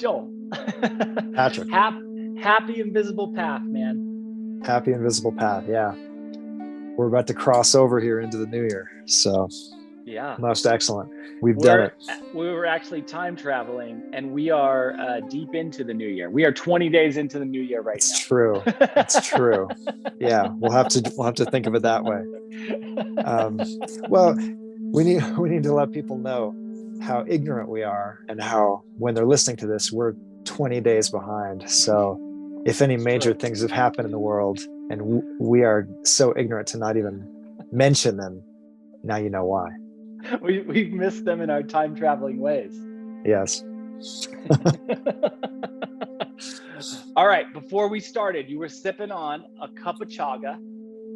Joel. Patrick. Happy Invisible Path, man. Happy Invisible Path. Yeah. We're about to cross over here into the new year. So yeah, most excellent. We've done it. We were actually time traveling, and we are deep into the new year. We are 20 days into the new year right now. It's true. It's true. Yeah, we'll have to think of it that way. Well, we need to let people know how ignorant we are, and how when they're listening to this, we're 20 days behind. So if any major things have happened in the world and we are so ignorant to not even mention them, now you know why. We've missed them in our time traveling ways. Yes. All right, before we started, you were sipping on a cup of chaga,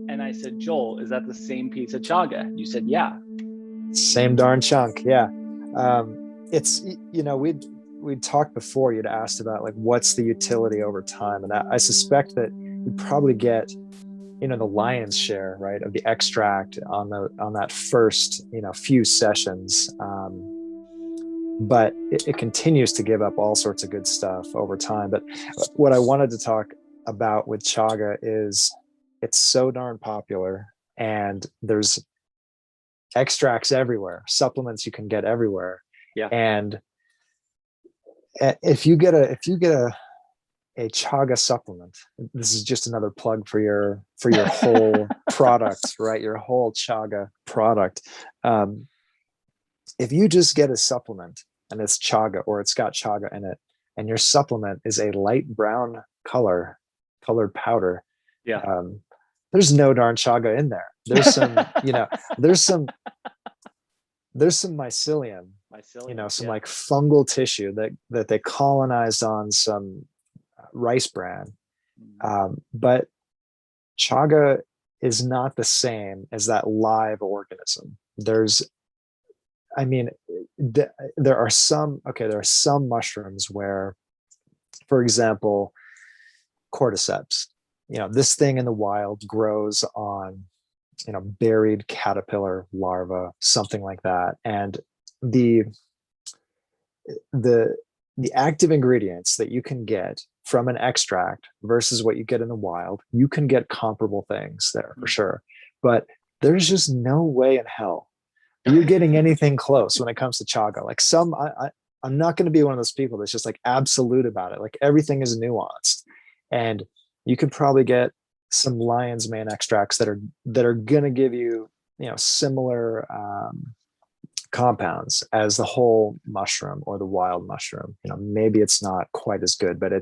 and I said, Joel, is that the same piece of chaga? You said, yeah. Same darn chunk. Yeah. It's, we'd talked before, you'd asked about like, what's the utility over time? And I suspect that you probably get, the lion's share, right, of the extract on that first, few sessions. But it continues to give up all sorts of good stuff over time. But what I wanted to talk about with chaga is it's so darn popular, and there's extracts everywhere, supplements you can get everywhere. Yeah. And if you get a chaga supplement, this is just another plug for your whole product, right? Your whole chaga product. If you just get a supplement and it's chaga, or it's got chaga in it, and your supplement is a light brown colored powder, yeah, there's no darn chaga in there. There's some, there's some mycelium, some like fungal tissue that they colonized on some rice bran. But chaga is not the same as that live organism. There are some mushrooms where, for example, cordyceps, this thing in the wild grows on, buried caterpillar larvae, something like that. And the active ingredients that you can get from an extract versus what you get in the wild, you can get comparable things there for sure. But there's just no way in hell you're getting anything close when it comes to chaga. Like I'm not going to be one of those people that's just like absolute about it. Like everything is nuanced, and you could probably get some lion's mane extracts that are going to give you, similar compounds as the whole mushroom or the wild mushroom. Maybe it's not quite as good, but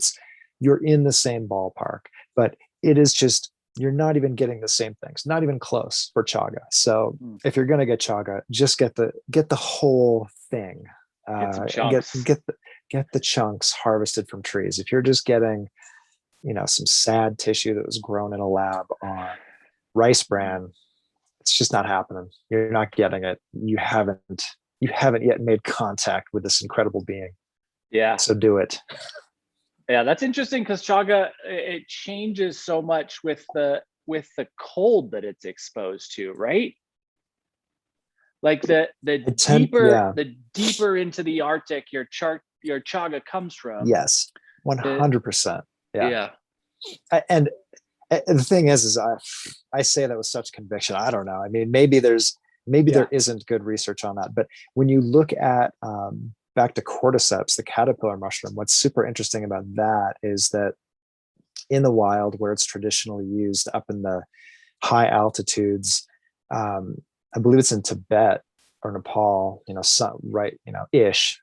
you're in the same ballpark. But it is just, you're not even getting the same things, not even close for chaga. So if you're going to get chaga, just get the whole thing. Get the chunks harvested from trees. If you're just getting, some sad tissue that was grown in a lab on rice bran, it's just not happening. You're not getting it. You haven't yet made contact with this incredible being. Yeah. So do it. Yeah, that's interesting, because chaga, it changes so much with the cold that it's exposed to, right? Like the deeper into the Arctic your chaga comes from. Yes, 100%. Yeah. And the thing is I say that with such conviction. I don't know. I mean, maybe there isn't good research on that, but when you look at back to cordyceps, the caterpillar mushroom, what's super interesting about that is that in the wild, where it's traditionally used up in the high altitudes, I believe it's in Tibet or Nepal, ish,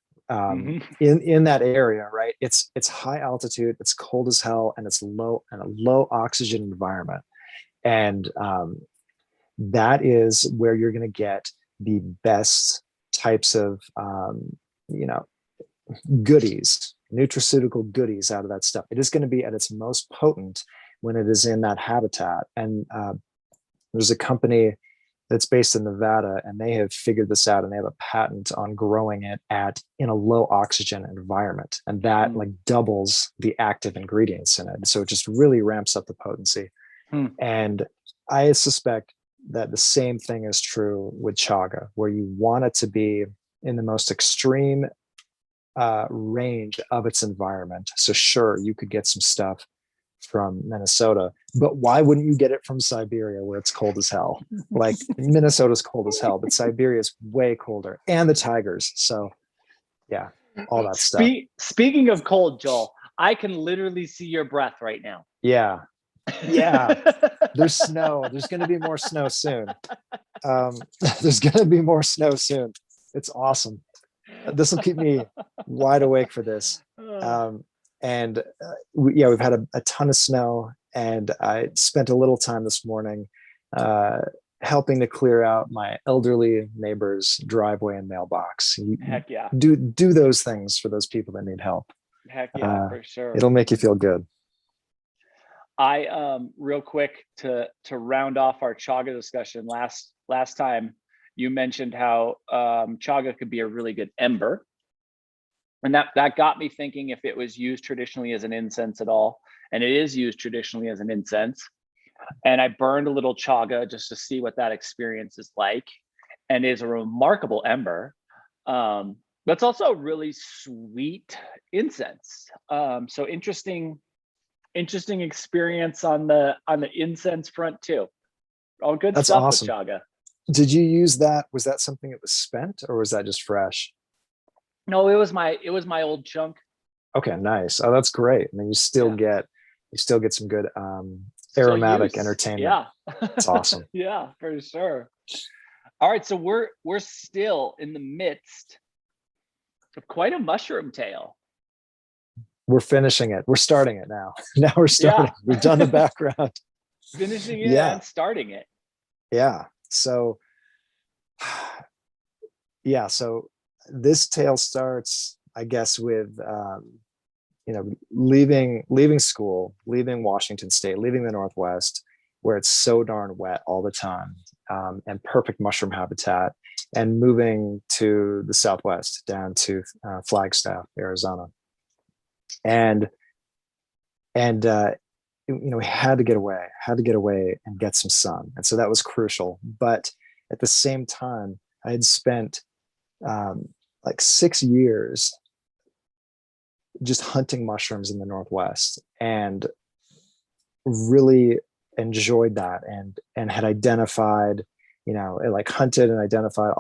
in that area, right? It's high altitude, it's cold as hell, and it's low oxygen environment. And that is where you're going to get the best types of, goodies, nutraceutical goodies out of that stuff. It is going to be at its most potent when it is in that habitat. And there's a company that's based in Nevada, and they have figured this out, and they have a patent on growing it in a low oxygen environment. And that like doubles the active ingredients in it. So it just really ramps up the potency. And I suspect that the same thing is true with chaga, where you want it to be in the most extreme range of its environment. So sure, you could get some stuff from Minnesota, but why wouldn't you get it from Siberia where it's cold as hell? Like Minnesota's cold as hell, but Siberia is way colder, and the tigers. So yeah, all that stuff. Speaking of cold, Joel, I can literally see your breath right now. Yeah. Yeah. There's snow. There's going to be more snow soon. There's going to be more snow soon. It's awesome. This will keep me wide awake for this. We've had a ton of snow, and I spent a little time this morning helping to clear out my elderly neighbor's driveway and mailbox. Heck yeah. Do those things for those people that need help. Heck yeah, for sure. It'll make you feel good. I real quick to round off our chaga discussion, last time you mentioned how chaga could be a really good ember. And that got me thinking if it was used traditionally as an incense at all. And it is used traditionally as an incense. And I burned a little chaga just to see what that experience is like. And it is a remarkable ember. But it's also a really sweet incense. So interesting experience on the incense front too. All good That's stuff awesome. with chaga. Did you use that? Was that something that was spent, or was that just fresh? No, it was my old chunk. Okay, nice. Oh, that's great. I mean, you still get some good aromatic entertainment. Yeah. It's awesome. Yeah, for sure. All right, so we're still in the midst of quite a mushroom tale. We're finishing it. We're starting it now. Now we're starting. Yeah. We've done the background. Finishing it and starting it. Yeah. So this tale starts, I guess, with leaving school, leaving Washington State, leaving the Northwest, where it's so darn wet all the time, and perfect mushroom habitat, and moving to the Southwest, down to Flagstaff, Arizona. And we had to get away and get some sun. And so that was crucial. But at the same time, I had spent like 6 years just hunting mushrooms in the Northwest, and really enjoyed that, and had identified, hunted and identified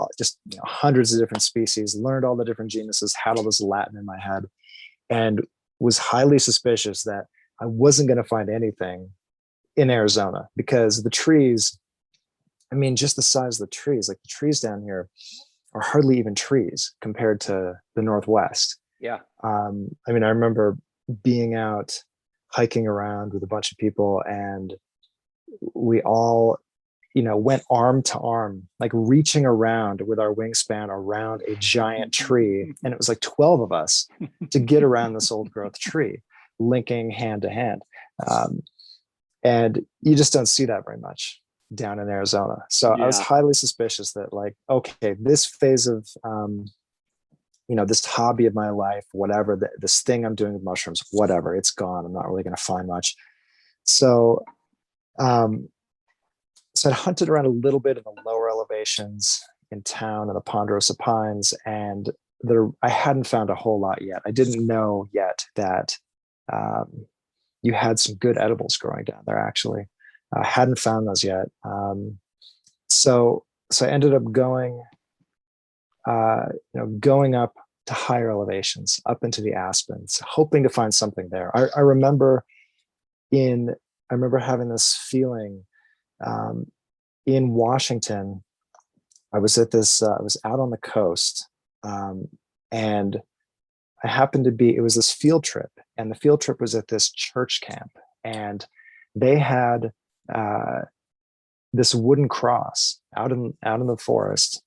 hundreds of different species, learned all the different genuses, had all this Latin in my head, and was highly suspicious that I wasn't going to find anything in Arizona, because the trees, I mean, just the size of the trees, like the trees down here are hardly even trees compared to the Northwest. Yeah. I remember being out hiking around with a bunch of people, and we all, went arm to arm, like reaching around with our wingspan around a giant tree. And it was like 12 of us to get around this old growth tree, linking hand to hand. And you just don't see that very much down in Arizona. So I was highly suspicious that, like, okay, this phase of, this hobby of my life, whatever, this thing I'm doing with mushrooms, whatever, it's gone. I'm not really going to find much. So, I hunted around a little bit in the lower elevations in town in the Ponderosa Pines, and I hadn't found a whole lot yet. I didn't know yet that you had some good edibles growing down there, actually. I hadn't found those yet. So I ended up going up to higher elevations, up into the aspens, hoping to find something there. I remember having this feeling in Washington. I was out on the coast, and I happened to be, it was this field trip, and the field trip was at this church camp, and they had this wooden cross out in the forest,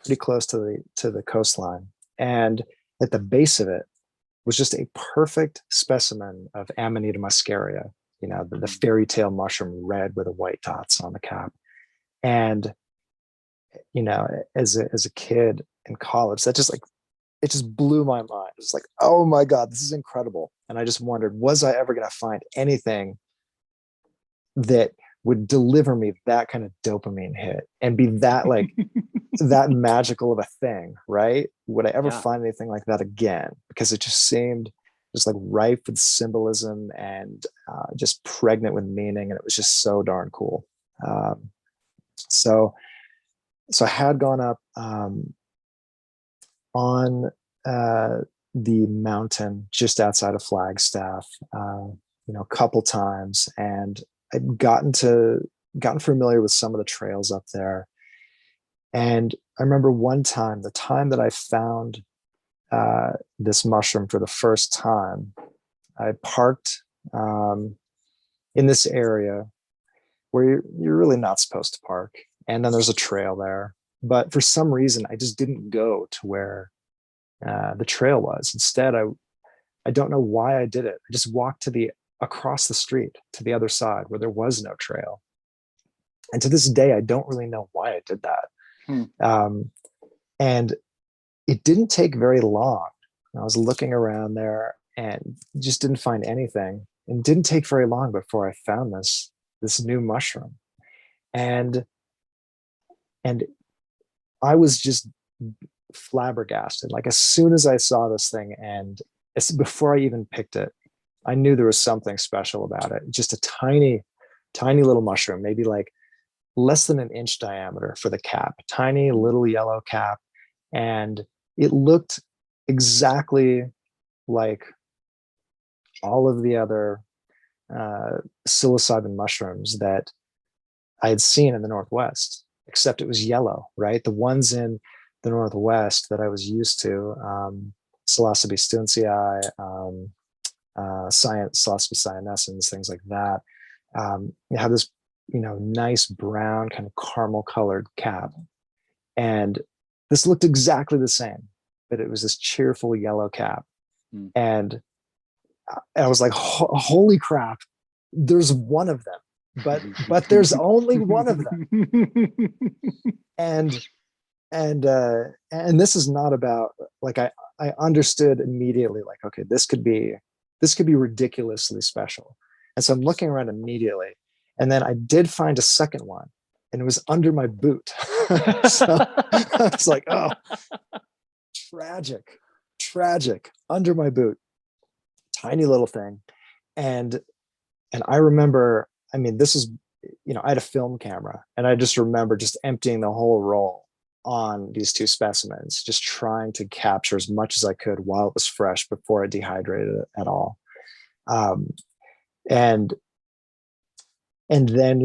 pretty close to the coastline. And at the base of it was just a perfect specimen of Amanita muscaria, the fairy tale mushroom, red with the white dots on the cap. And, as a kid in college, that just it just blew my mind. It was like, oh my God, this is incredible. And I just wondered, was I ever going to find anything that would deliver me that kind of dopamine hit and be that like that magical of a thing, right? Would I ever Yeah. find anything like that again? Because it just seemed just like rife with symbolism and just pregnant with meaning, and it was just so darn cool. Um, so, so I had gone up on the mountain just outside of Flagstaff, a couple times, and I'd gotten familiar with some of the trails up there. And I remember one time, the time that I found this mushroom for the first time, I parked in this area where you're really not supposed to park. And then there's a trail there. But for some reason, I just didn't go to where the trail was. Instead, I don't know why I did it. I just walked across the street to the other side where there was no trail. And to this day, I don't really know why I did that. And it didn't take very long. I was looking around there and just didn't find anything. And it didn't take very long before I found this new mushroom. And I was just flabbergasted. Like as soon as I saw this thing, and before I even picked it, I knew there was something special about it. Just a tiny, tiny little mushroom, maybe like less than an inch diameter for the cap, a tiny little yellow cap. And it looked exactly like all of the other psilocybin mushrooms that I had seen in the Northwest, except it was yellow, right? The ones in the Northwest that I was used to, Psilocybe stewensii, Psilocybe cyanescens, things like that, you have this, nice brown kind of caramel colored cap. And this looked exactly the same, but it was this cheerful yellow cap. And I was like, holy crap, there's one of them, but there's only one of them. And this is not about, like, I understood immediately, like, okay, this could be ridiculously special. And so I'm looking around immediately. And then I did find a second one, and it was under my boot. So it's like, oh, tragic, under my boot, tiny little thing. And I remember, I mean, this is, I had a film camera, and I just remember just emptying the whole roll on these two specimens, just trying to capture as much as I could while it was fresh before I dehydrated it at all. And then,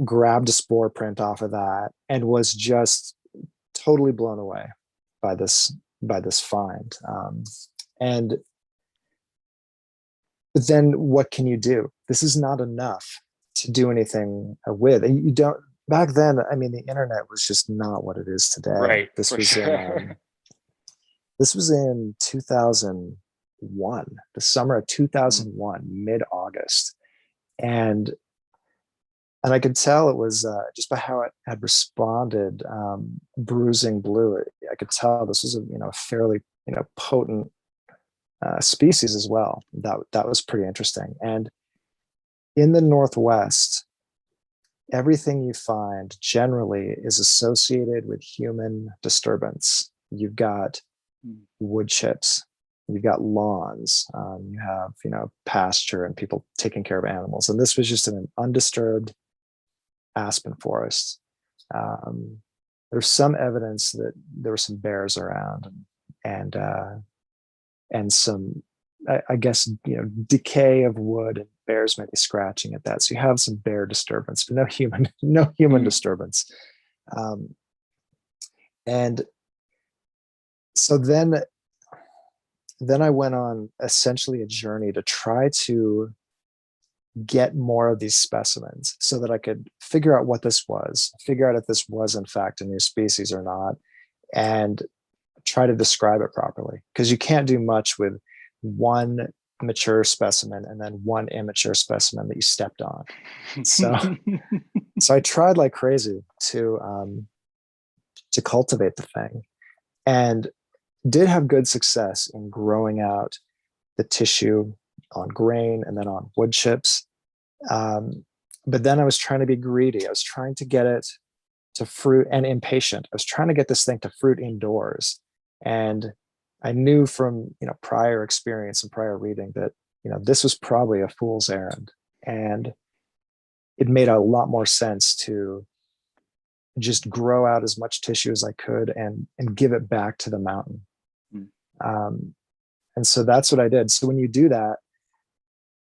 grabbed a spore print off of that and was just totally blown away by this find. But then what can you do? This is not enough to do anything with. You don't, back then, I mean, the internet was just not what it is today. Right. This was in 2001, the summer of 2001, mid-August. And I could tell it was just by how it had responded, Bruising Blue. I could tell this was a fairly potent species as well. That was pretty interesting. And in the Northwest, everything you find generally is associated with human disturbance. You've got wood chips, you've got lawns, you have pasture and people taking care of animals. And this was just an undisturbed aspen forest. There's some evidence that there were some bears around, and some, I guess, decay of wood, and bears might be scratching at that. So you have some bear disturbance, but no human disturbance. And so then I went on essentially a journey to try to get more of these specimens so that I could figure out what this was, figure out if this was in fact a new species or not, and try to describe it properly. Because you can't do much with one mature specimen and then one immature specimen that you stepped on. So I tried like crazy to cultivate the thing, and did have good success in growing out the tissue on grain and then on wood chips. but then I was trying to be greedy. I was trying to get it to fruit, and impatient. I was trying to get this thing to fruit indoors. And I knew from, prior experience and prior reading that, this was probably a fool's errand. And it made a lot more sense to just grow out as much tissue as I could and give it back to the mountain. Mm. And so that's what I did. So when you do that,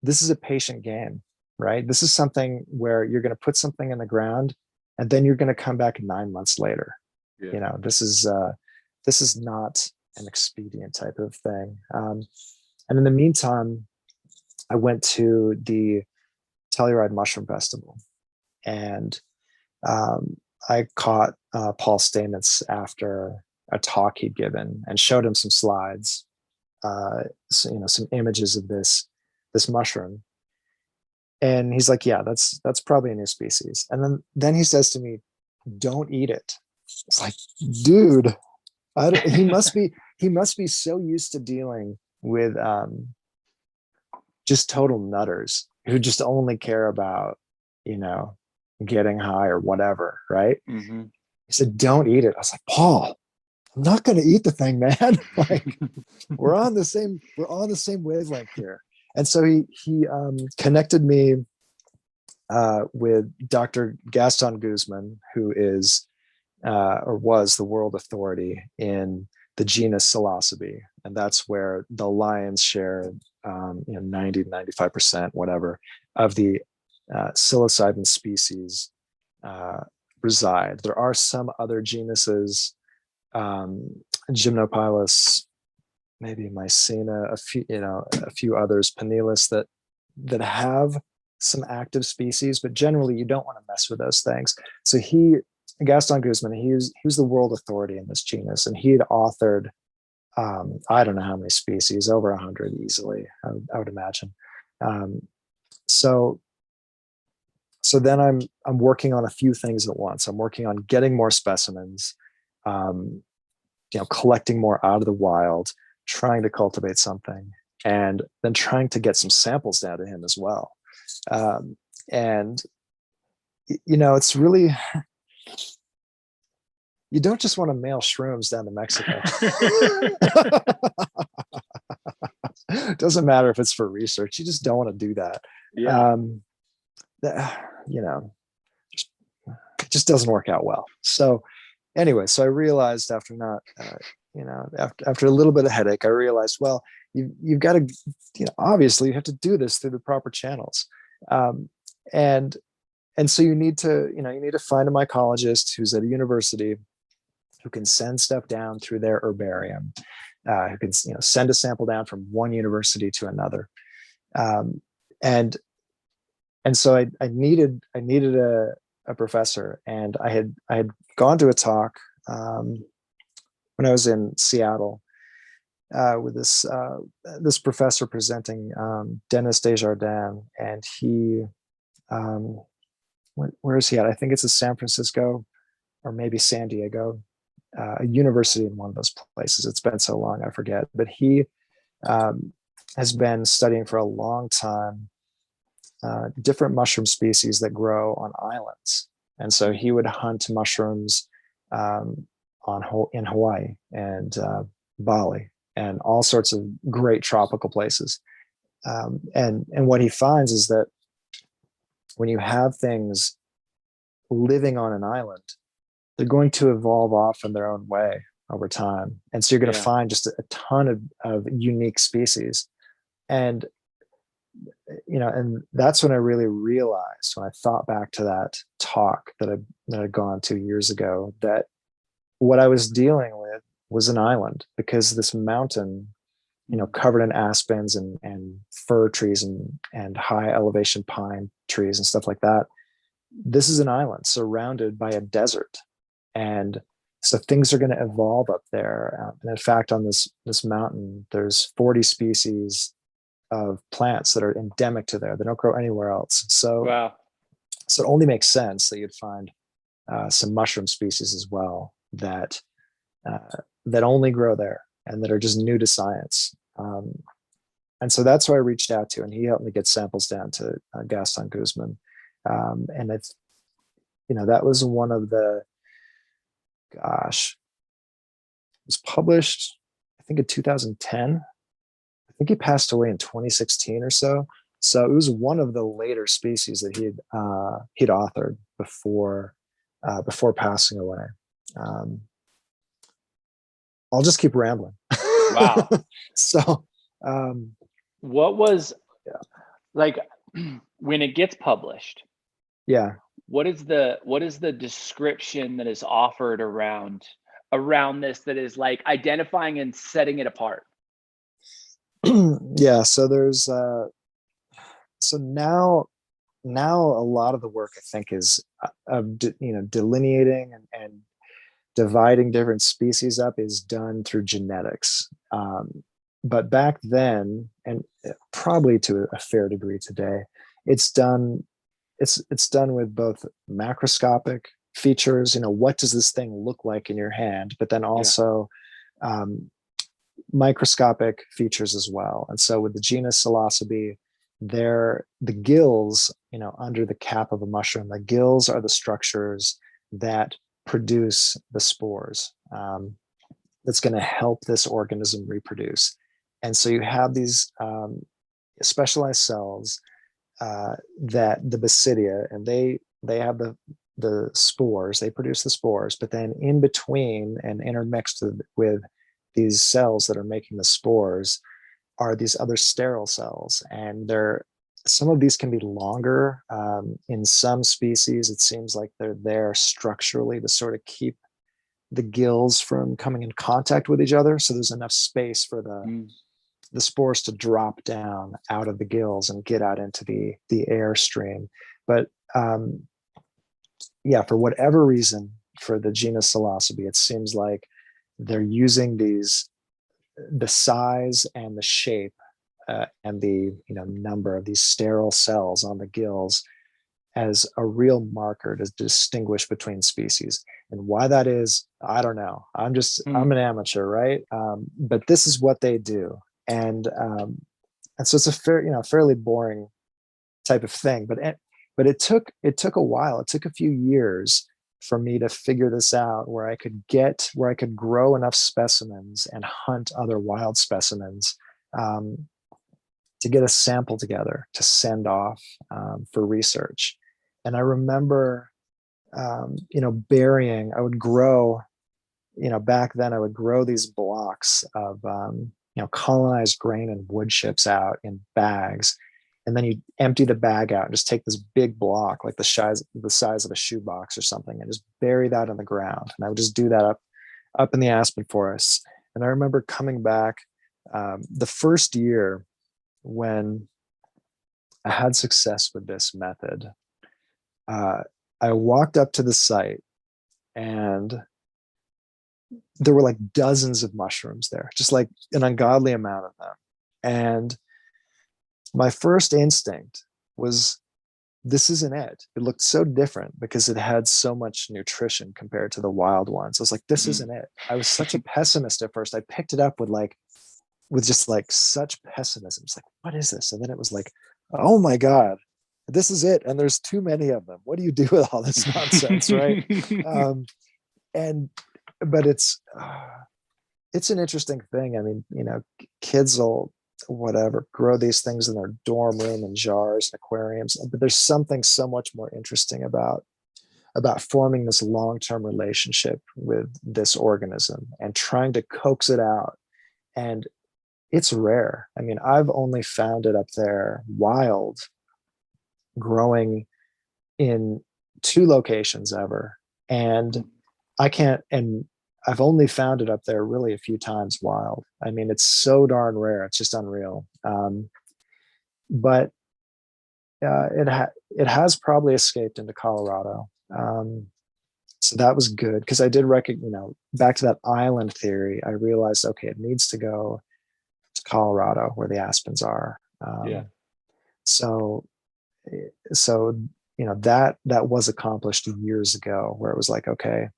this is a patient game, right? This is something where you're going to put something in the ground and then you're going to come back 9 months later. Yeah. This is not an expedient type of thing. And in the meantime, I went to the Telluride Mushroom Festival, and I caught Paul Stamets after a talk he'd given and showed him some slides, some images of this mushroom. And he's like, yeah, that's probably a new species. And then he says to me, don't eat it. It's like, dude, he must be so used to dealing with just total nutters who just only care about, getting high or whatever, right? Mm-hmm. He said, don't eat it. I was like, Paul, I'm not going to eat the thing, man. Like, we're on the same wavelength here. And so he connected me with Dr. Gaston Guzman, who is or was the world authority in the genus Psilocybe, and that's where the lion's share, 90 to 95%, whatever, of the psilocybin species reside. There are some other genuses, Gymnopilus, maybe Mycena, a few others, Panelus, that have some active species, but generally you don't want to mess with those things. So Gaston Guzman, he was the world authority in this genus, and he had authored, I don't know how many species, over 100 easily, I would imagine. So then I'm working on a few things at once. I'm working on getting more specimens, collecting more out of the wild, trying to cultivate something, and then trying to get some samples down to him as well. And it's really, you don't just want to mail shrooms down to Mexico. It doesn't matter if it's for research. You just don't want to do that. Yeah. It just doesn't work out well. So anyway, so I realized after after a little bit of headache, I realized, well, you've got to, obviously you have to do this through the proper channels. And so you need to find a mycologist who's at a university who can send stuff down through their herbarium, who can send a sample down from one university to another. And so I needed a professor, and I had gone to a talk when I was in Seattle with this professor presenting, Dennis Desjardins, and he, where is he at? I think it's in San Francisco or maybe San Diego, a university in one of those places. It's been so long, I forget. But he has been studying for a long time different mushroom species that grow on islands. And so he would hunt mushrooms in Hawaii and Bali and all sorts of great tropical places. And what he finds is that when you have things living on an island, they're going to evolve off in their own way over time. And so you're going to find just a ton of unique species. And and that's when I really realized, when I thought back to that talk that I'd gone 2 years ago, that what I was dealing with was an island, because this mountain, covered in aspens and fir trees and high elevation pine trees and stuff like that. This is an island surrounded by a desert. And so things are going to evolve up there. And in fact, on this mountain, there's 40 species of plants that are endemic to there. They don't grow anywhere else. So, wow. So it only makes sense that you'd find some mushroom species as well that only grow there and that are just new to science. And so that's who I reached out to, and he helped me get samples down to Gaston Guzman. And it's, that was one of the, gosh, it was published, I think in 2010. I think he passed away in 2016 or so. So it was one of the later species that he'd authored before passing away. I'll just keep rambling. Wow. So, what was yeah. like when it gets published? Yeah. What is the description that is offered around this that is like identifying and setting it apart? Yeah. So there's so now a lot of the work I think is delineating and dividing different species up is done through genetics. But back then, and probably to a fair degree today, it's done with both macroscopic features, what does this thing look like in your hand, but then also microscopic features as well. And so with the genus Psilocybe, the gills, under the cap of a mushroom, the gills are the structures that produce the spores, that's going to help this organism reproduce. And so you have these specialized cells that the Basidia, and they have the spores, they produce the spores, but then in between and intermixed with these cells that are making the spores are these other sterile cells. And some of these can be longer. In some species, it seems like they're there structurally to sort of keep the gills from coming in contact with each other. So there's enough space for the spores to drop down out of the gills and get out into the air stream. But for whatever reason, for the genus Psilocybe, it seems like they're using the size and the shape and the number of these sterile cells on the gills as a real marker to distinguish between species. And why that is, I don't know. I'm an amateur, right? But this is what they do. And so it's a fairly boring type of thing, but it took a while. It took a few years for me to figure this out, where I could grow enough specimens and hunt other wild specimens to get a sample together to send off for research. And I remember, burying. I would grow, back then I would grow these blocks of colonized grain and wood chips out in bags. And then you empty the bag out and just take this big block, like the size of a shoebox or something, and just bury that in the ground. And I would just do that up in the aspen forests. And I remember coming back the first year when I had success with this method. I walked up to the site and there were like dozens of mushrooms there, just like an ungodly amount of them. And my first instinct was, this isn't it. It looked so different because it had so much nutrition compared to the wild ones. I was like, this isn't it. I was such a pessimist at first. I picked it up with just like such pessimism. It's like, what is this? And then it was like, oh my God, this is it. And there's too many of them. What do you do with all this nonsense, right? But it's an interesting thing. I mean, kids will grow these things in their dorm room in jars and aquariums, but there's something so much more interesting about forming this long-term relationship with this organism and trying to coax it out. And it's rare. I mean, I've only found it up there wild, growing in 2 locations ever. And I've only found it up there really a few times wild. I mean, it's so darn rare. It's just unreal. But it has probably escaped into Colorado. So that was good, because I did recognize, back to that island theory, I realized, okay, it needs to go to Colorado where the aspens are. So that was accomplished years ago, where it was like, okay,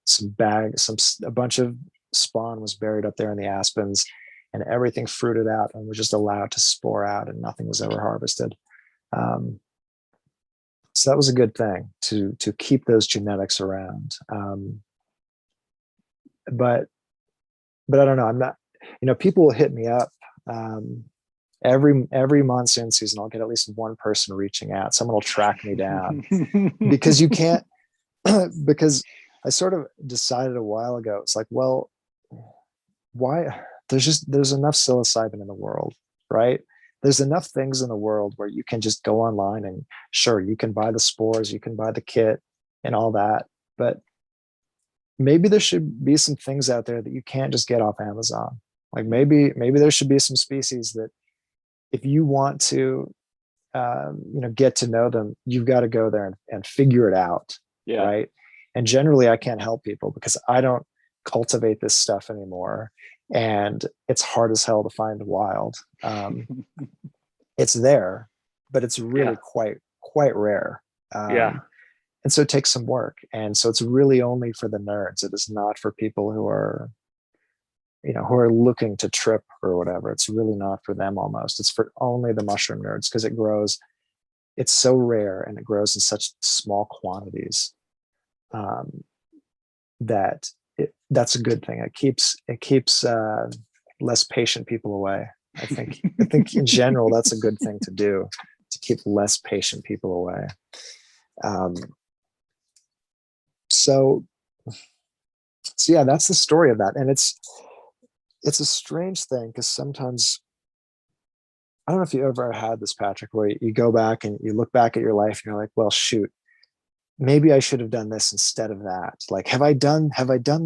a bunch of spawn was buried up there in the aspens, and everything fruited out and was just allowed to spore out, and nothing was ever harvested. So that was a good thing to keep those genetics around. But I don't know. I'm not. People will hit me up. Um, every monsoon season, I'll get at least one person reaching out. Someone will track me down because you can't. Because I sort of decided a while ago. It's like, well, why? There's enough psilocybin in the world, right? There's enough things in the world where you can just go online and sure, you can buy the spores, you can buy the kit and all that, but maybe there should be some things out there that you can't just get off Amazon. Like maybe there should be some species that if you want to get to know them, you've got to go there and figure it out. Yeah. Right. And generally I can't help people because I don't cultivate this stuff anymore. And it's hard as hell to find the wild. It's there, but it's really quite rare. Yeah. And so it takes some work. And so it's really only for the nerds. It is not for people who are looking to trip or whatever. It's really not for them almost. It's for only the mushroom nerds because it's so rare and it grows in such small quantities that that's a good thing. It keeps less patient people away. I think in general, that's a good thing to do, to keep less patient people away. So yeah, that's the story of that. And it's a strange thing because sometimes, I don't know if you ever had this, Patrick, where you go back and you look back at your life and you're like, well, shoot, maybe I should have done this instead of that. Like, have I done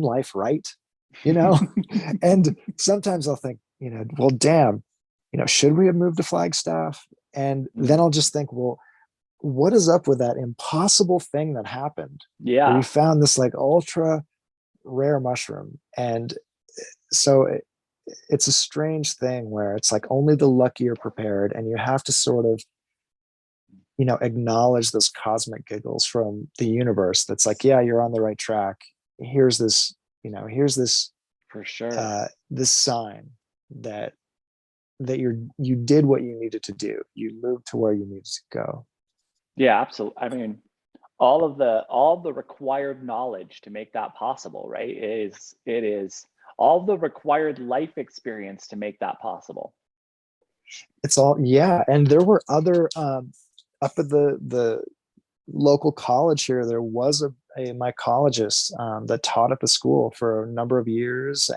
life right? And sometimes I'll think, well, damn, should we have moved to Flagstaff? And then I'll just think, well, what is up with that impossible thing that happened? Yeah. We found this like ultra rare mushroom. And so it's a strange thing where it's like only the lucky are prepared, and you have to sort of, acknowledge those cosmic giggles from the universe. That's like, yeah, you're on the right track. Here's this, for sure, this sign that you did what you needed to do. You moved to where you needed to go. Yeah, absolutely. I mean, all the required knowledge to make that possible, right? It is all the required life experience to make that possible. It's all, yeah. And there were other, up at the local college here, there was a mycologist that taught at the school for a number of years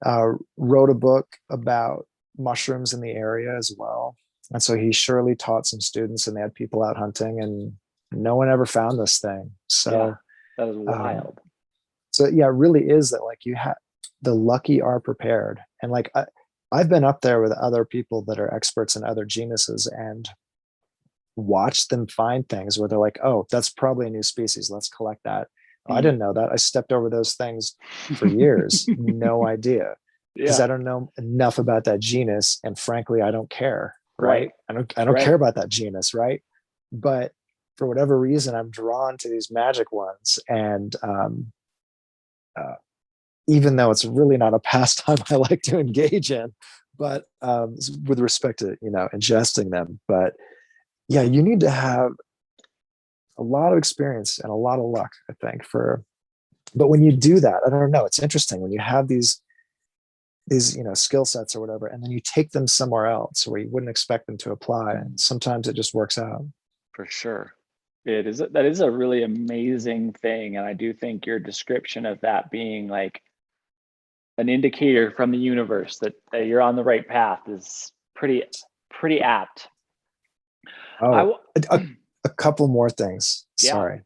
and wrote a book about mushrooms in the area as well. And so he surely taught some students, and they had people out hunting, and no one ever found this thing. So that is wild. So yeah, it really is that, like, the lucky are prepared. And like I've been up there with other people that are experts in other genuses and watched them find things where they're like, oh, that's probably a new species, let's collect that. Oh, I didn't know that. I stepped over those things for years. No idea, because I don't know enough about that genus, and frankly I don't care. Right. I don't care about that genus. Right. But for whatever reason, I'm drawn to these magic ones. And even though it's really not a pastime I like to engage in, but with respect to, ingesting them. But yeah, you need to have a lot of experience and a lot of luck, I think, but when you do that, I don't know, it's interesting when you have these skill sets or whatever, and then you take them somewhere else where you wouldn't expect them to apply, and sometimes it just works out. For sure. That is a really amazing thing. And I do think your description of that being like an indicator from the universe that you're on the right path is pretty apt. Oh, a couple more things. Sorry.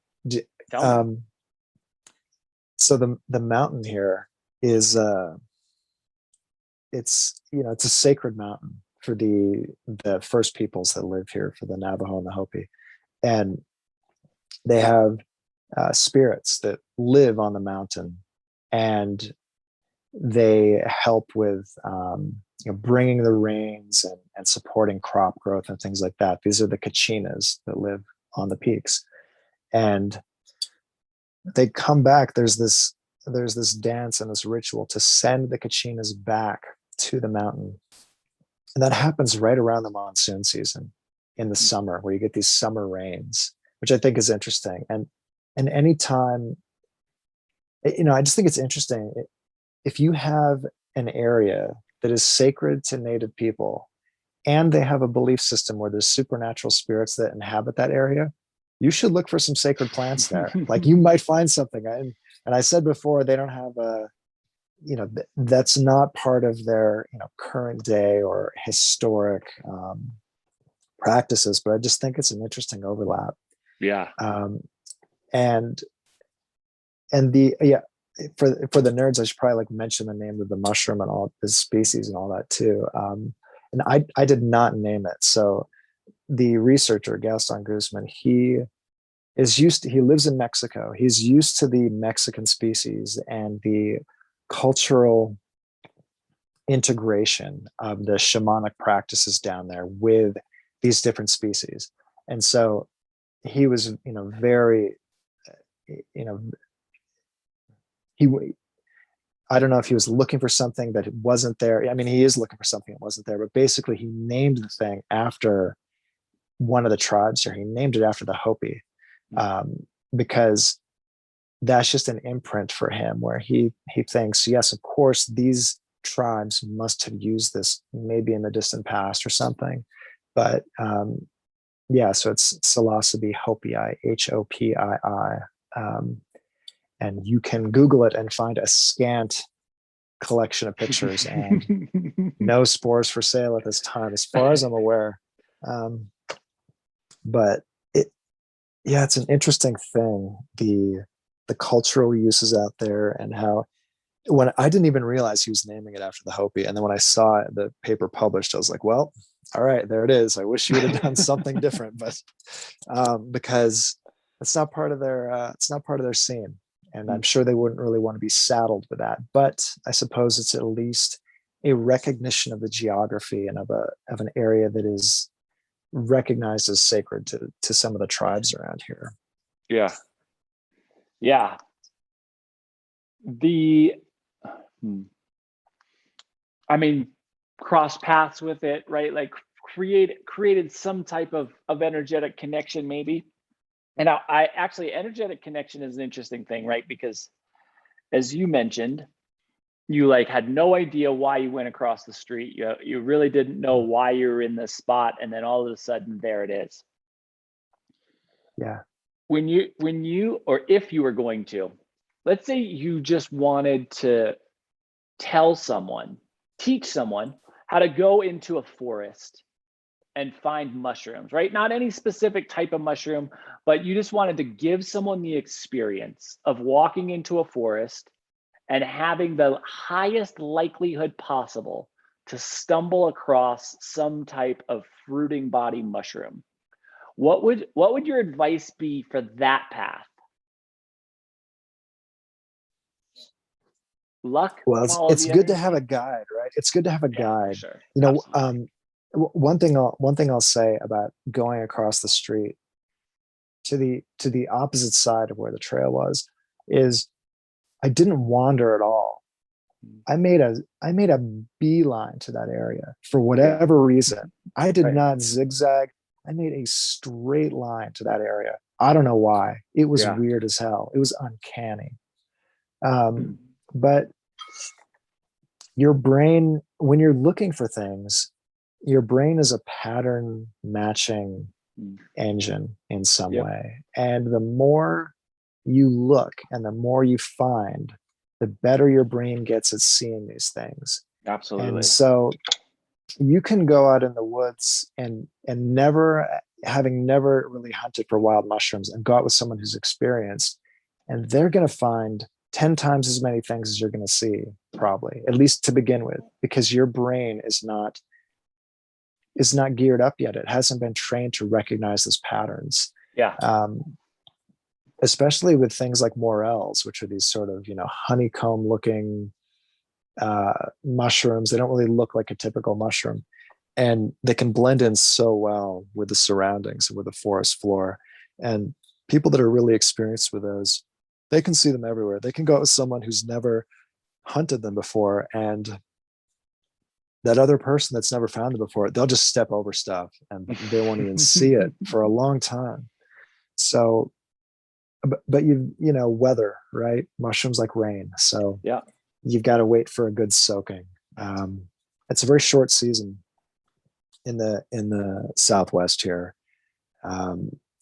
So the mountain here is it's a sacred mountain for the first peoples that live here, for the Navajo and the Hopi, and they have spirits that live on the mountain, and they help with bringing the rains and supporting crop growth and things like that. These are the Kachinas that live on the peaks, and they come back. There's this dance and this ritual to send the Kachinas back to the mountain, and that happens right around the monsoon season. in the summer, where you get these summer rains, which I think is interesting. And anytime, I just think it's interesting. If you have an area that is sacred to Native people, and they have a belief system where there's supernatural spirits that inhabit that area, you should look for some sacred plants there. Like, you might find something. And I said before, they don't have a, that's not part of their, current day or historic practices, but I just think it's an interesting overlap. Yeah. And for the nerds, I should probably like mention the name of the mushroom and all the species and all that too. And I did not name it. So the researcher, Gaston Guzman, he lives in Mexico. He's used to the Mexican species and the cultural integration of the shamanic practices down there with these different species. And so he was, very, I don't know if he was looking for something that wasn't there. I mean, he is looking for something that wasn't there, but basically he named the thing after one of the tribes here. He named it after the Hopi, because that's just an imprint for him, where he thinks, yes, of course, these tribes must have used this maybe in the distant past or something. But yeah, so it's psilocybe hopii, Hopii. And you can Google it and find a scant collection of pictures, and no spores for sale at this time, as far as I'm aware. But it's an interesting thing, the cultural uses out there, and how, when I didn't even realize he was naming it after the Hopi, and then when I saw the paper published, I was like, well, all right, there it is. I wish you would have done something different, but because it's not part of their scene. And I'm sure they wouldn't really want to be saddled with that. But I suppose it's at least a recognition of the geography and of an area that is recognized as sacred to some of the tribes around here. Yeah. I mean, cross paths with it, right? Like created some type of energetic connection, maybe. And I actually, energetic connection is an interesting thing, right? Because as you mentioned, you like had no idea why you went across the street. You really didn't know why you were in this spot. And then all of a sudden, there it is. Yeah. When you, or if you were going to, let's say you just wanted to teach someone how to go into a forest and find mushrooms, right? Not any specific type of mushroom, but you just wanted to give someone the experience of walking into a forest and having the highest likelihood possible to stumble across some type of fruiting body mushroom. What would your advice be for that path? Luck? Well, it's good to have a guide, right? It's good to have a guide. Sure. One thing I'll say about going across the street to the opposite side of where the trail was is I didn't wander at all. I made a beeline to that area for whatever reason. I did not zigzag. I made a straight line to that area. I don't know why. It was weird as hell. It was uncanny. But your brain, when you're looking for things, your brain is a pattern matching engine in some way. And the more you look and the more you find, the better your brain gets at seeing these things. Absolutely. And so you can go out in the woods and having never really hunted for wild mushrooms, and go out with someone who's experienced, and they're going to find 10 times as many things as you're going to see, probably, at least to begin with, because your brain is not geared up yet. It hasn't been trained to recognize those patterns. Especially with things like morels, which are these sort of, honeycomb looking mushrooms. They don't really look like a typical mushroom, and they can blend in so well with the surroundings and with the forest floor. And people that are really experienced with those, they can see them everywhere. They can go with someone who's never hunted them before, and that other person that's never found it before, they'll just step over stuff and they won't even see it for a long time. So, but you know, weather, right? Mushrooms like rain. So Yeah. you've got to wait for a good soaking. It's a very short season in the Southwest here.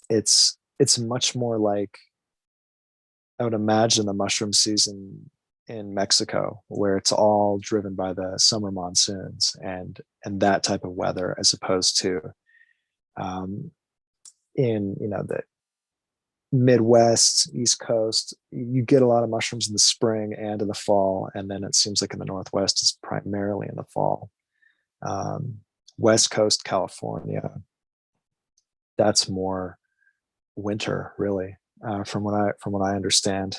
It's much more like, I would imagine, the mushroom season in Mexico, where it's all driven by the summer monsoons and that type of weather, as opposed to in, you know, the Midwest, East Coast. You get a lot of mushrooms in the spring and in the fall, and then it seems like in the Northwest it's primarily in the fall. West Coast, California, that's more winter, really, from what I understand.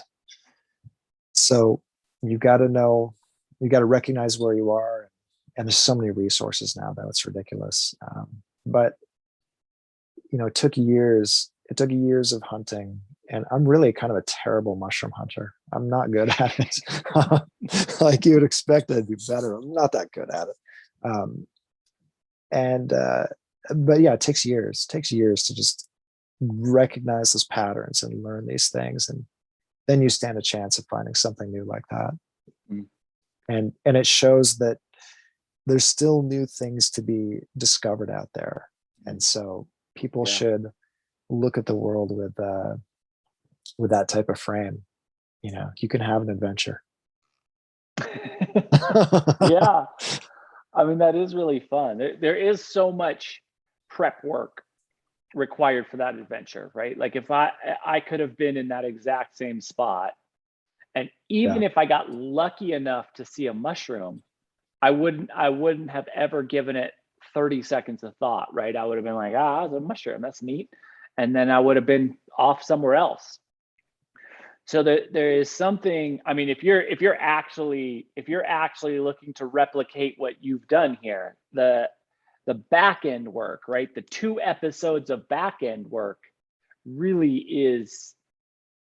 So you got to know, you got to recognize where you are, and there's so many resources now that it's ridiculous. But you know, it took years of hunting, and I'm really kind of a terrible mushroom hunter. I'm not good at it. Like you would expect, I'd be better. I'm not that good at it. But yeah, it takes years. It takes years to just recognize those patterns and learn these things, and then you stand a chance of finding something new like that. Mm. And it shows that there's still new things to be discovered out there, and so people should look at the world with that type of frame. You know, you can have an adventure. Yeah. I mean, that is really fun. There is so much prep work required for that adventure, right? Like if I could have been in that exact same spot, and even Yeah. if I got lucky enough to see a mushroom, I wouldn't have ever given it 30 seconds of thought, right? I would have been like, it's a mushroom, that's neat. And then I would have been off somewhere else. So there is something, I mean, if you're actually looking to replicate what you've done here, the back end work, right? The 2 episodes of back end work really is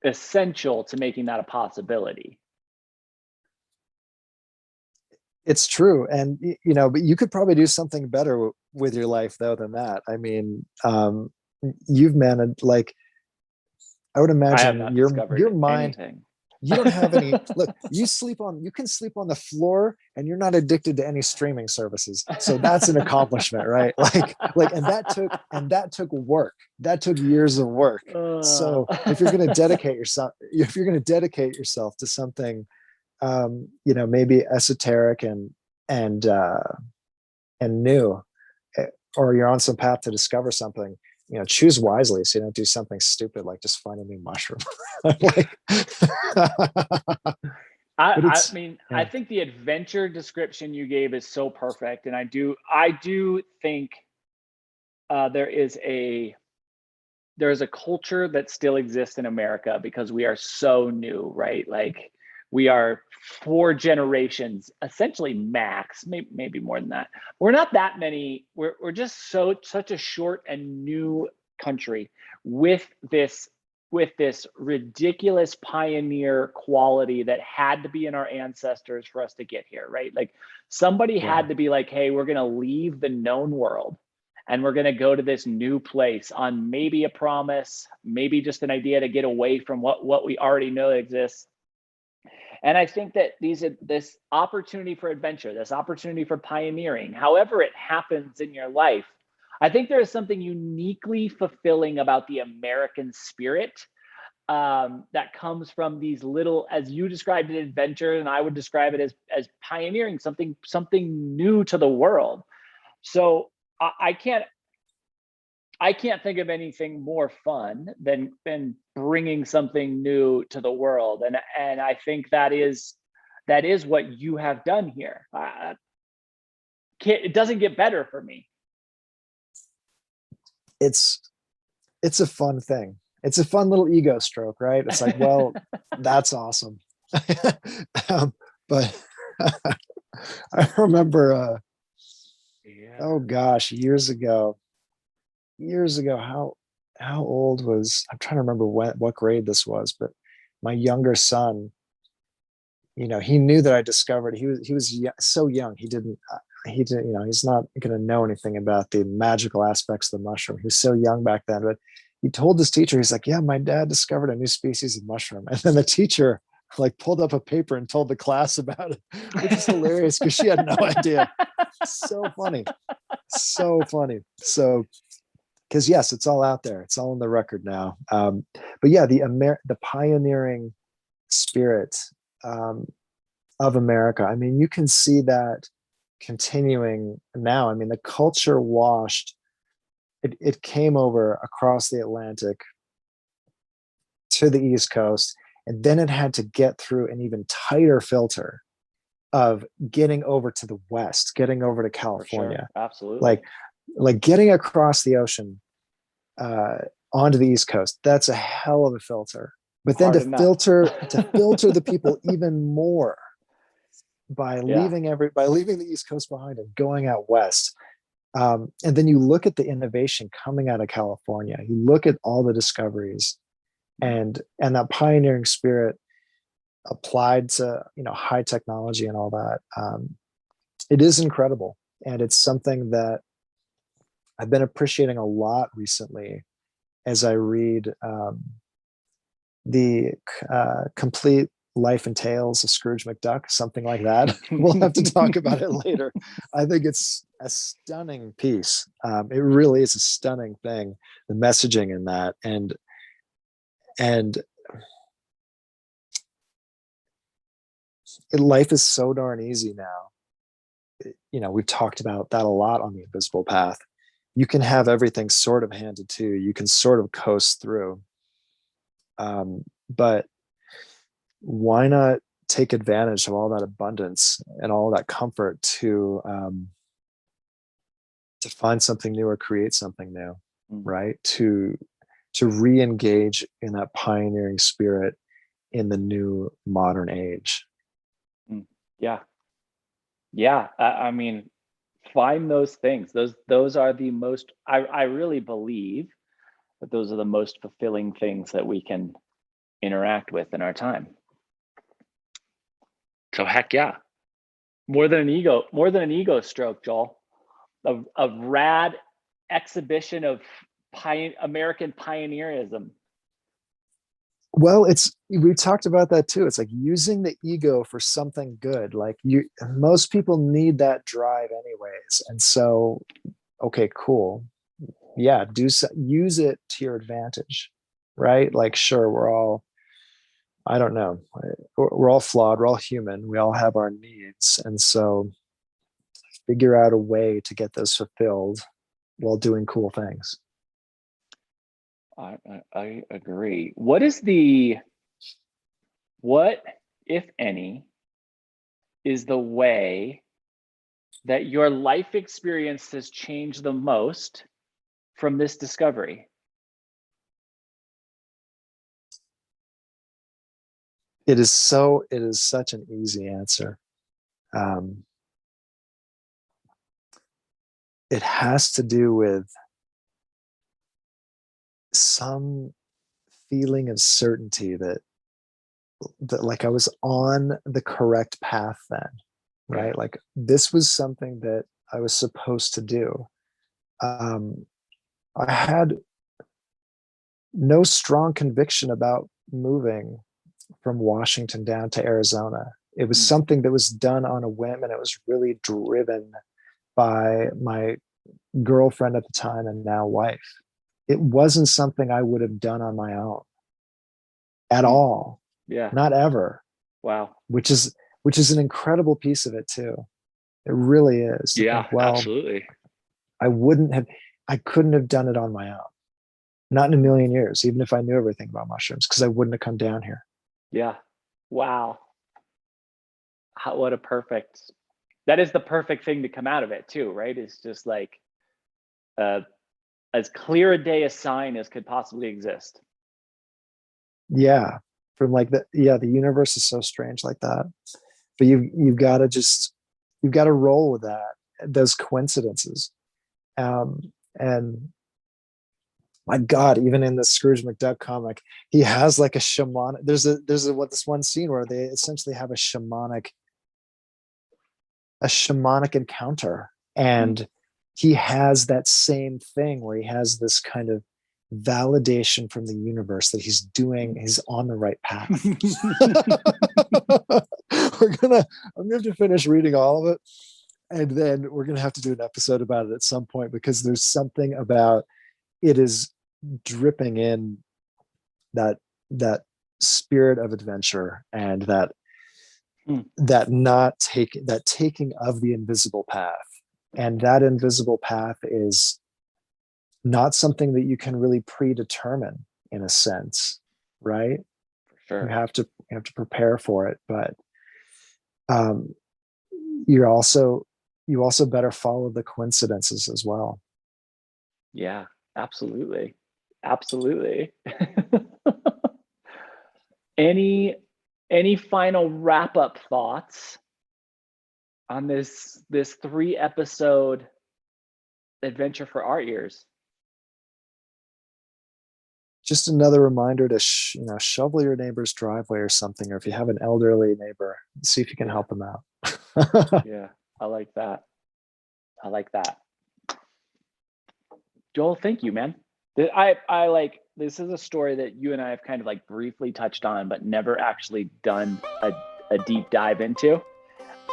essential to making that a possibility. It's true. And you know, but you could probably do something better with your life though than that. I mean, you've managed, like, I would I have imagine not your discovered mind, anything. you don't have any, look, you can sleep on the floor and you're not addicted to any streaming services. So that's an accomplishment, right? And that took work. That took years of work. So if you're going to dedicate yourself to something, you know, maybe esoteric and new, or you're on some path to discover something, you know, choose wisely so you don't do something stupid like just find a new mushroom. I mean, I think the adventure description you gave is so perfect, and I do think there is a culture that still exists in America because we are so new, right? Like we are 4 generations, essentially max, maybe more than that. We're not that many. We're just such a short and new country with this ridiculous pioneer quality that had to be in our ancestors for us to get here, right? Like somebody had to be like, hey, we're going to leave the known world and we're going to go to this new place on maybe a promise, maybe just an idea to get away from what we already know exists. And I think that this opportunity for adventure, this opportunity for pioneering, however it happens in your life, I think there is something uniquely fulfilling about the American spirit that comes from these little, as you described it, adventure, and I would describe it as pioneering something new to the world. So I can't think of anything more fun than bringing something new to the world, and I think that is what you have done here. It doesn't get better for me. It's a fun thing. It's a fun little ego stroke, right? It's like, well, that's awesome. But I remember, oh gosh, years ago, how old was, I'm trying to remember what grade this was, but my younger son, you know, he knew that I discovered, he was so young, he didn't, he did, you know, he's not going to know anything about the magical aspects of the mushroom. He was so young back then, but he told his teacher, he's like, yeah, my dad discovered a new species of mushroom. And then the teacher like pulled up a paper and told the class about it, which is hilarious because she had no idea. So funny. So funny. So, because yes, it's all out there. It's all in the record now. But yeah, the pioneering spirit of America. I mean, you can see that continuing now. I mean, the culture washed. It came over across the Atlantic to the East Coast, and then it had to get through an even tighter filter of getting over to the West, getting over to California. Sure. Absolutely. Like getting across the ocean onto the East Coast. That's a hell of a filter. But then to filter the people even more by leaving the East Coast behind and going out west. And then you look at the innovation coming out of California. You look at all the discoveries, and that pioneering spirit applied to, you know, high technology and all that. It is incredible, and it's something that I've been appreciating a lot recently as I read the complete life and tales of Scrooge McDuck, something like that. We'll have to talk about it later. I think it's a stunning piece. It really is a stunning thing, the messaging in that. And life is so darn easy now. You know, we've talked about that a lot on the Invisible Path. You can have everything sort of handed to you. You can sort of coast through. But why not take advantage of all that abundance and all that comfort to find something new or create something new, right? To re-engage in that pioneering spirit in the new modern age. Yeah. I mean, find those things. Those are the most, I really believe that those are the most fulfilling things that we can interact with in our time. So heck yeah. More than an ego stroke, Joel. A rad exhibition of American pioneerism. Well, we talked about that too. It's like using the ego for something good. Like most people need that drive anyways. And so, okay, cool. Yeah, use it to your advantage, right? Like, sure, I don't know, we're all flawed. We're all human. We all have our needs. And so figure out a way to get those fulfilled while doing cool things. I agree. What, if any, is the way that your life experience has changed the most from this discovery? It is such an easy answer. It has to do with some feeling of certainty that like I was on the correct path then, right? Like this was something that I was supposed to do. I had no strong conviction about moving from Washington down to Arizona. It was something that was done on a whim, and it was really driven by my girlfriend at the time and now wife. It wasn't something I would have done on my own at all. Yeah. Not ever. Wow. Which is an incredible piece of it too. It really is. Yeah, well, absolutely. I couldn't have done it on my own. Not in a million years, even if I knew everything about mushrooms, because I wouldn't have come down here. Yeah. Wow. That is the perfect thing to come out of it too, right? It's just like as clear a day a sign as could possibly exist. Yeah. From like the universe is so strange like that. But you've got to roll with that, those coincidences. And my God, even in the Scrooge McDuck comic, he has like a shamanic. There's this one scene where they essentially have a shamanic a shamanic encounter, and he has that same thing where he has this kind of validation from the universe that he's on the right path. I'm going to finish reading all of it, and then we're going to have to do an episode about it at some point, because there's something about it is dripping in that spirit of adventure, and that taking of the invisible path. And that invisible path is not something that you can really predetermine, in a sense, right? For sure. You have to prepare for it, but you also better follow the coincidences as well. Yeah, absolutely. Absolutely. Any final wrap-up thoughts on this 3-episode adventure for our ears? Just another reminder to shovel your neighbor's driveway or something, or if you have an elderly neighbor, see if you can help them out. Yeah, I like that. Joel, thank you, man. I like, this is a story that you and I have kind of like briefly touched on, but never actually done a deep dive into.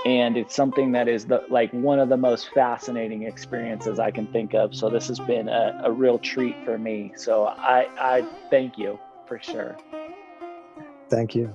And it's something that is one of the most fascinating experiences I can think of. So this has been a real treat for me. So I thank you for sure. Thank you.